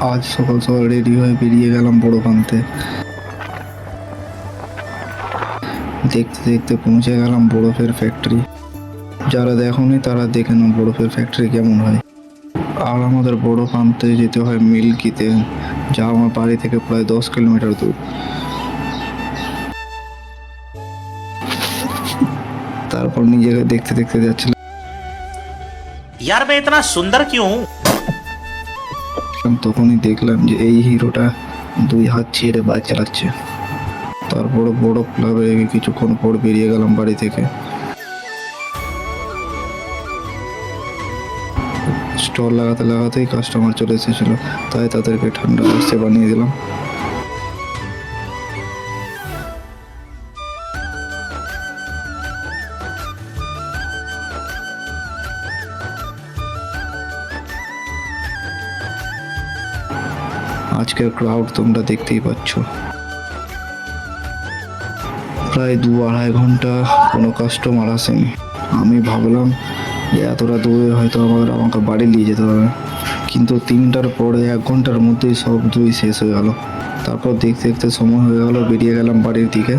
আজ সকাল সকাল রেডি হয়ে বেরিয়ে গেলাম বড়োপান্তে। দেখতে দেখতে পৌঁছে গেলাম বরফের ফ্যাক্টরি। যারা দেখোনি তারা দেখে নাও বরফের ফ্যাক্টরি কেমন হয়। আর আমাদের বড়োপান্তে যেতে হয় মিল্কিতে, যা আমার বাড়ি থেকে প্রায় 10 কিলোমিটার দূর। তারপর নিজেকে দেখতে দেখতে যাচ্ছিলাম। यार मैं इतना सुंदर क्यों हूँ? তখনই দেখলাম যে এই হিরোটা 2 হাত ছেড়ে বাইক চালাচ্ছে। তারপর বড় ক্লাবে কিছুক্ষণ পর বেরিয়ে গেলাম বাড়ি থেকে। স্টল লাগাতে লাগাতেই কাস্টমার চলে এসেছিল, তাই তাদেরকে ঠান্ডা লাস্সি বানিয়ে দিলাম। আজকের ক্রাউড তোমরা দেখতেই পাচ্ছ। প্রায় 2-2.5 ঘন্টা কোনো কাস্টমার আসেনি। আমি ভাবলাম যে এতটা দূরে হয়তো আমাকে বাড়ি নিয়ে যেতে হবে, কিন্তু 3টার পরে 1 ঘন্টার মধ্যেই সব দই শেষ হয়ে গেল। তারপর দেখতে দেখতে সময় হয়ে গেল, বেরিয়ে গেলাম বাড়ির দিকে।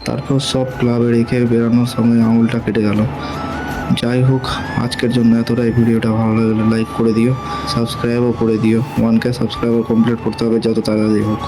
তারপর সব ক্লাবে রেখে বেরানোর সময় আঙুলটা কেটে গেল। যাই হোক, আজকের জন্য এতটাই। ভিডিওটা ভালো লাগলে লাইক করে দিও, সাবস্ক্রাইবও করে দিও। 1K সাবস্ক্রাইবার কমপ্লিট করতে হবে যত তাড়াতাড়ি হোক।